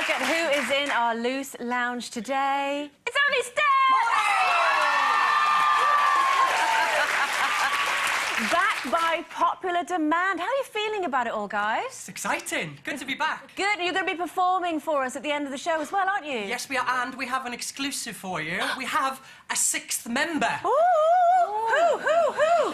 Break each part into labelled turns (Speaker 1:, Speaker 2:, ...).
Speaker 1: look at who is in our loose lounge today. It's only Steph! Back by popular demand. How are you feeling about it all, guys?
Speaker 2: It's exciting. Good to be back.
Speaker 1: Good. You're going to be performing for us at the end of the show as well, aren't you?
Speaker 2: Yes, we are, and we have an exclusive for you. We have a sixth member.
Speaker 1: Ooh! Who?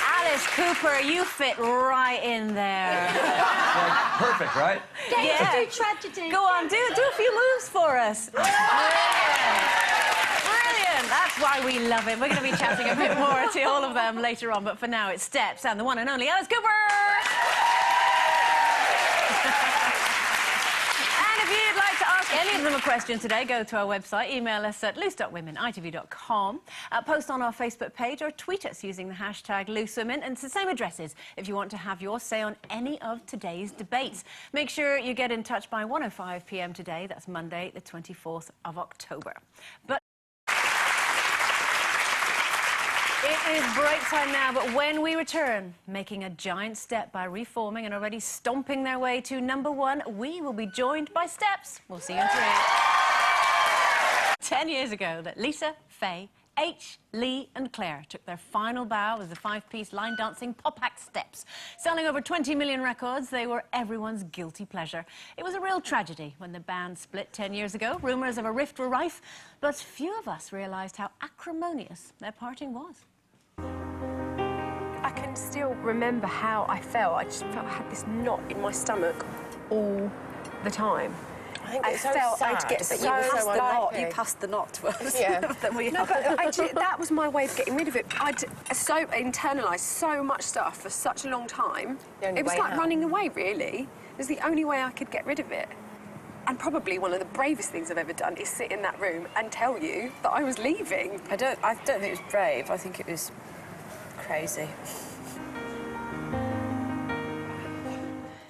Speaker 1: Alice Cooper, you fit right in there.
Speaker 3: Like, perfect, right?
Speaker 4: Going to do tragedy.
Speaker 1: Go on, do a few moves for us. Brilliant. That's why we love him. We're going to be chatting a bit more to all of them later on, but for now it's Steps and the one and only Alice Cooper. And if you'd like to ask any of them a question today, go to our website, email us at loose.women@itv.com, post on our Facebook page or tweet us using the hashtag #LooseWomen, and it's the same addresses if you want to have your say on any of today's debates. Make sure you get in touch by 1:05 p.m. today. That's Monday, the 24th of October. But it is break time now, but when we return, making a giant step by reforming and already stomping their way to #1, we will be joined by Steps. We'll see you in 3. 10 years ago that Lisa, Faye, H, Lee and Claire took their final bow as the 5-piece line dancing pop act Steps. Selling over 20 million records, they were everyone's guilty pleasure. It was a real tragedy when the band split 10 years ago. Rumours of a rift were rife, but few of us realised how acrimonious their parting was.
Speaker 5: I can still remember how I felt. I just felt I had this knot in my stomach all the time.
Speaker 6: I think it's
Speaker 5: felt
Speaker 6: so
Speaker 5: I'd
Speaker 6: sad.
Speaker 5: get
Speaker 6: But
Speaker 5: so
Speaker 6: you passed the knot to us.
Speaker 5: Yeah.
Speaker 6: No,
Speaker 5: but that was my way of getting rid of it. I'd so internalised so much stuff for such a long time. It was like running away, really. It was the only way I could get rid of it. And probably one of the bravest things I've ever done is sit in that room and tell you that I was leaving.
Speaker 6: I don't think it was brave. I think it was crazy.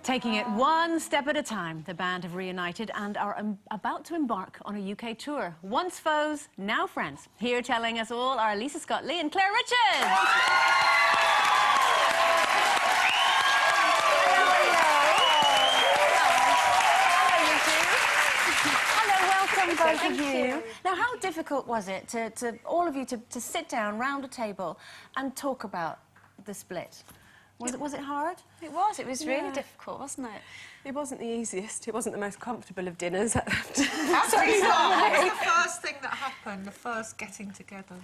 Speaker 1: Taking it one step at a time, the band have reunited and are about to embark on a UK tour. Once foes, now friends. Here telling us all are Lisa Scott-Lee and Claire Richards. Both of you. Now, how difficult was it to all of you to sit down round a table and talk about the split? Was it hard?
Speaker 4: It was. It was really difficult, wasn't it?
Speaker 5: It wasn't the easiest. It wasn't the most comfortable of dinners.
Speaker 7: What was the first thing that happened, the first getting together?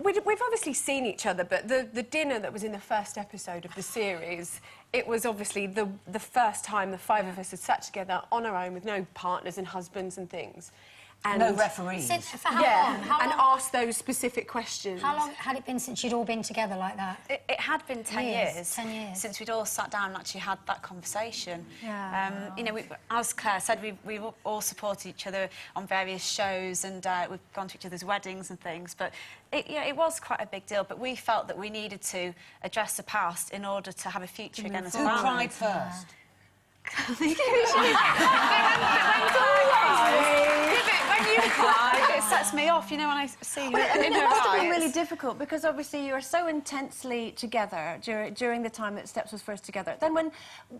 Speaker 5: We've obviously seen each other, but the dinner that was in the first episode of the series, it was obviously the first time the 5 of us had sat together on our own with no partners and husbands and things. And
Speaker 8: no referees.
Speaker 4: For how long?
Speaker 5: And asked those specific questions.
Speaker 4: How long had it been since you'd all been together like that?
Speaker 6: It had been 10 years.
Speaker 4: 10 years.
Speaker 6: Since we'd all sat down and actually had that conversation.
Speaker 1: Yeah.
Speaker 6: You know, as Claire said, we've all supported each other on various shows and we've gone to each other's weddings and things, but it was quite a big deal, but we felt that we needed to address the past in order to have a future again as a band.
Speaker 8: Who cried first?
Speaker 6: When you cry, it sets me off, you know, when I see you in her
Speaker 1: It must have
Speaker 6: eyes.
Speaker 1: been really difficult because obviously you were so intensely together during the time that Steps was first together. Then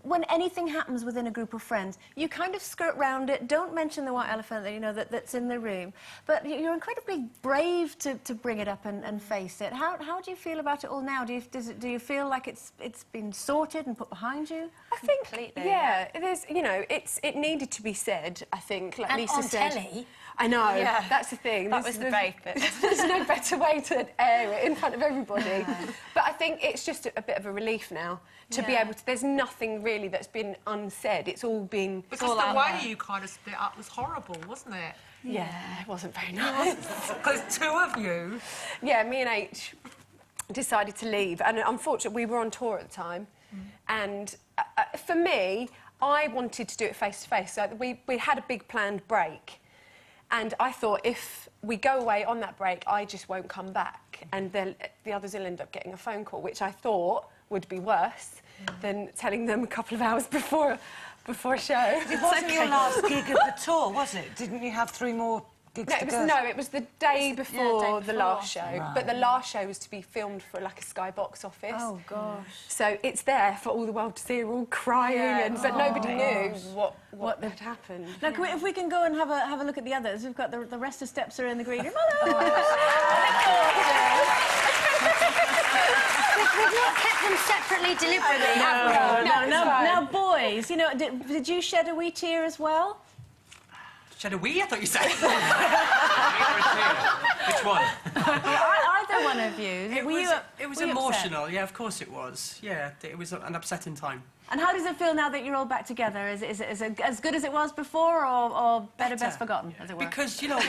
Speaker 1: when anything happens within a group of friends, you kind of skirt round it, don't mention the white elephant that, you know, that's in the room. But you're incredibly brave to bring it up and face it. How do you feel about it all now? Do you feel like it's been sorted and put behind you?
Speaker 5: I think,
Speaker 6: Completely,
Speaker 5: yeah, there's, you know, it needed to be said, I think, like
Speaker 4: And
Speaker 5: Lisa
Speaker 4: on
Speaker 5: said.
Speaker 4: telly.
Speaker 5: I know,
Speaker 6: Yeah.
Speaker 5: that's the thing.
Speaker 6: That was the brave bit.
Speaker 5: There's no better way to air it in front of everybody. But I think it's just a bit of a relief now to be able to... There's nothing really that's been unsaid. It's all been...
Speaker 7: Because the way you kind of split up was horrible, wasn't it?
Speaker 5: Yeah, it wasn't very nice.
Speaker 7: Because 2 of you...
Speaker 5: Yeah, me and H decided to leave. And unfortunately, we were on tour at the time. And for me, I wanted to do it face-to-face. So we had a big planned break. And I thought, if we go away on that break, I just won't come back. And then the others will end up getting a phone call, which I thought would be worse than telling them a couple of hours before a show.
Speaker 8: It wasn't your last gig of the tour, was it? Didn't you have 3 more
Speaker 5: No, it was the day before the
Speaker 6: before.
Speaker 5: last show. But the last show was to be filmed for like a Sky Box office.
Speaker 1: Oh, gosh.
Speaker 5: So it's there for all the world to see. We're all crying, but nobody knew what had happened.
Speaker 1: Now, if we can go and have a look at the others, we've got the rest of Steps are in the green room. Hello!
Speaker 4: We've not kept them separately deliberately, have we?
Speaker 1: Now, boys, you know, did you shed a wee tear as well?
Speaker 2: Shed a wee, I thought you said.
Speaker 3: Which one?
Speaker 1: Either one of you.
Speaker 2: It
Speaker 1: Were
Speaker 2: was,
Speaker 1: you,
Speaker 2: it was
Speaker 1: were you
Speaker 2: emotional, yeah, of course it was. Yeah, it was an upsetting time.
Speaker 1: And how does it feel now that you're all back together? Is it as good as it was before, or better best forgotten, as it were?
Speaker 2: Because, you know,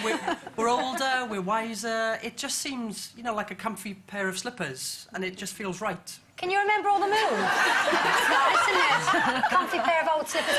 Speaker 2: we're older, we're wiser. It just seems, you know, like a comfy pair of slippers, and it just feels right.
Speaker 4: Can you remember all the moves? Isn't it? Comfy pair of old slippers.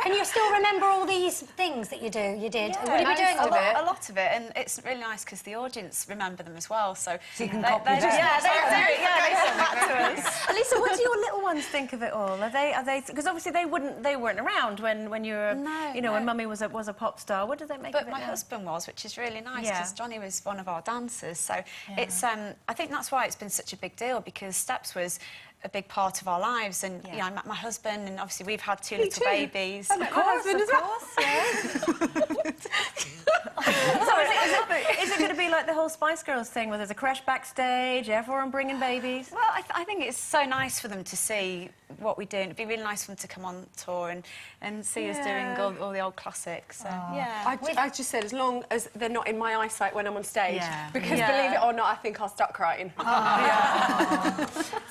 Speaker 4: Can you still remember all these things that you did?
Speaker 6: Yeah,
Speaker 4: Will you be doing
Speaker 6: a
Speaker 4: all of it?
Speaker 6: lot of it, and it's really nice because the audience remember them as well. So
Speaker 3: you can
Speaker 6: they
Speaker 3: copy
Speaker 6: just,
Speaker 3: that.
Speaker 6: they send that to us.
Speaker 1: Lisa, what do your little ones think of it all? Are they? Because obviously they weren't around when you were, when Mummy was a pop star. What do they make of
Speaker 6: But
Speaker 1: it
Speaker 6: my
Speaker 1: now?
Speaker 6: husband was, which is really nice
Speaker 1: Yeah.
Speaker 6: because Johnny was one of our dancers. So it's I think that's why it's been such a big deal because Steps was a big part of our lives, and I met my husband, and obviously we've had two little babies.
Speaker 1: Of course, yeah. So is it going to be like the whole Spice Girls thing, where there's a crash backstage, everyone bringing babies?
Speaker 6: Well, I think it's so nice for them to see what we do. It'd be really nice for them to come on tour and see us doing all the old classics. So, yeah.
Speaker 5: I just said, as long as they're not in my eyesight when I'm on stage,
Speaker 1: Yeah.
Speaker 5: because believe it or not, I think I'll start crying.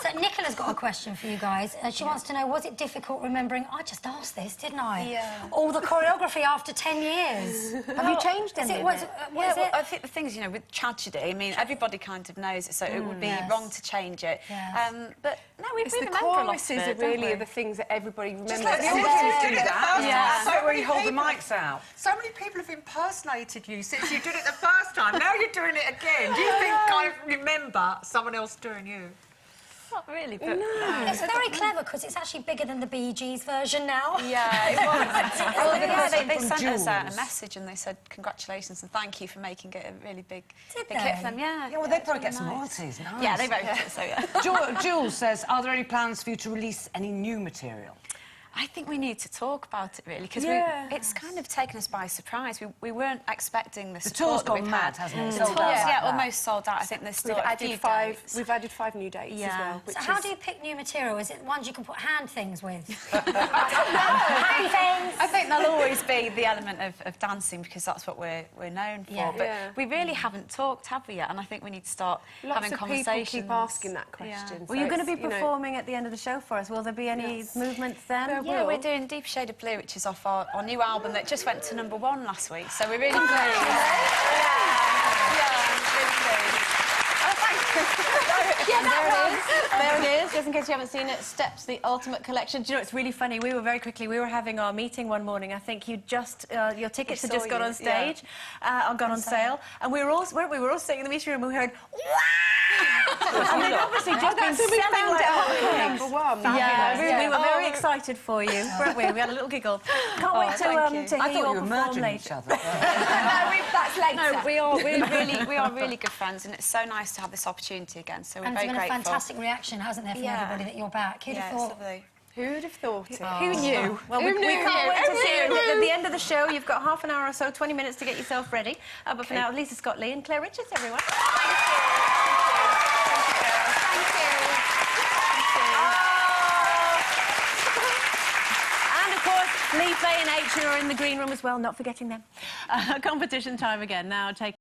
Speaker 4: So Nicola's got a question for you guys. She wants to know, was it difficult remembering... I just asked this, didn't I?
Speaker 6: Yeah.
Speaker 4: All the choreography after 10 years.
Speaker 1: Have you changed
Speaker 4: Is
Speaker 1: any
Speaker 4: it...
Speaker 1: of
Speaker 4: Was,
Speaker 1: it?
Speaker 4: was
Speaker 6: Well,
Speaker 4: it...
Speaker 6: I think the thing is, you know, with tragedy, I mean, everybody kind of knows it, so it would be
Speaker 4: Yes.
Speaker 6: wrong to change it.
Speaker 4: Yes.
Speaker 6: But no, we
Speaker 5: It's the
Speaker 6: remember a lot of
Speaker 5: choruses
Speaker 6: it,
Speaker 5: are
Speaker 6: don't
Speaker 5: really
Speaker 6: we?
Speaker 5: the things that everybody remembers.
Speaker 7: like the
Speaker 3: Do
Speaker 7: audience
Speaker 3: that.
Speaker 7: Yeah.
Speaker 3: So where you hold the mics out.
Speaker 7: So many people have impersonated you since you did it the first time. Now you're doing it again. Do you think kind of remember someone else doing you?
Speaker 6: Not really, but...
Speaker 4: It's very clever because it's actually bigger than the Bee Gees version now.
Speaker 6: Yeah, it was. Well, they
Speaker 3: from
Speaker 6: sent us a
Speaker 3: Jules.
Speaker 6: message and they said congratulations and thank you for making it a really big
Speaker 4: Did
Speaker 6: hit for
Speaker 4: they?
Speaker 6: them. Yeah.
Speaker 3: Yeah, well, they
Speaker 6: it's
Speaker 3: probably
Speaker 6: really
Speaker 3: get some
Speaker 6: nice.
Speaker 3: royalties. Nice.
Speaker 6: Yeah, they wrote it, so yeah.
Speaker 3: Jules says, are there any plans for you to release any new material?
Speaker 6: I think we need to talk about it really because it's kind of taken us by surprise. We weren't expecting the
Speaker 3: The
Speaker 6: support
Speaker 3: tour's
Speaker 6: that we've
Speaker 3: gone
Speaker 6: had.
Speaker 3: mad, hasn't it?
Speaker 6: The
Speaker 3: Sold
Speaker 6: tour's,
Speaker 3: out like that.
Speaker 6: almost sold out. I think there's still a few dates.
Speaker 5: We've added 5 new dates as
Speaker 6: Yeah.
Speaker 5: well. Which
Speaker 4: So how
Speaker 5: is-
Speaker 4: do you pick new material? Is it ones you can put hand things with? Hand things!
Speaker 6: I think there'll always be the element of dancing because that's what we're known for.
Speaker 4: Yeah.
Speaker 6: But
Speaker 5: Yeah.
Speaker 6: we really haven't talked, have we yet? And I think we need to start
Speaker 5: Lots
Speaker 6: having
Speaker 5: of
Speaker 6: conversations.
Speaker 5: people keep asking that question.
Speaker 1: Well, you're going to be
Speaker 5: So it's, you know,
Speaker 1: performing at the end of the show for us. Will there be any movements then?
Speaker 5: There
Speaker 6: Yeah,
Speaker 5: will.
Speaker 6: we're doing Deep Shade of Blue, which is off our new album that just went to #1 last week. So we're really pleased.
Speaker 1: There it is, just in case you haven't seen it, Steps, the Ultimate Collection. Do you know, it's really funny, we were having our meeting one morning, I think you just, your tickets had
Speaker 6: saw
Speaker 1: just gone
Speaker 6: you,
Speaker 1: on stage, or gone on sale, and we were all sitting in the meeting room and we heard, wow! And they'd obviously just been selling like hotcakes.
Speaker 5: #1.
Speaker 1: Yeah, we were very excited for you, weren't we? We had a little giggle. Can't wait
Speaker 6: thank you.
Speaker 1: to hear
Speaker 3: I
Speaker 1: you
Speaker 3: thought
Speaker 1: all
Speaker 3: you were
Speaker 1: perform
Speaker 3: merging
Speaker 1: later.
Speaker 3: each other.
Speaker 5: That's later.
Speaker 6: No, we are really good friends, and it's so nice to have this opportunity again. So we're
Speaker 4: And there's
Speaker 6: very
Speaker 4: been a
Speaker 6: grateful.
Speaker 4: fantastic reaction, hasn't there, from
Speaker 6: Yeah.
Speaker 4: everybody that you're back? Who'd
Speaker 6: Yeah,
Speaker 4: have
Speaker 6: it's
Speaker 4: thought?
Speaker 6: lovely.
Speaker 5: Who'd have thought it?
Speaker 6: Who knew?
Speaker 1: Well, we can't wait to see you at the end of the show. You've got half an hour or so, 20 minutes to get yourself ready. But for now, Lisa Scott Lee and Claire Richards, everyone. And of course, Lee, Faye and H are in the green room as well, not forgetting them. Competition time again. Now, take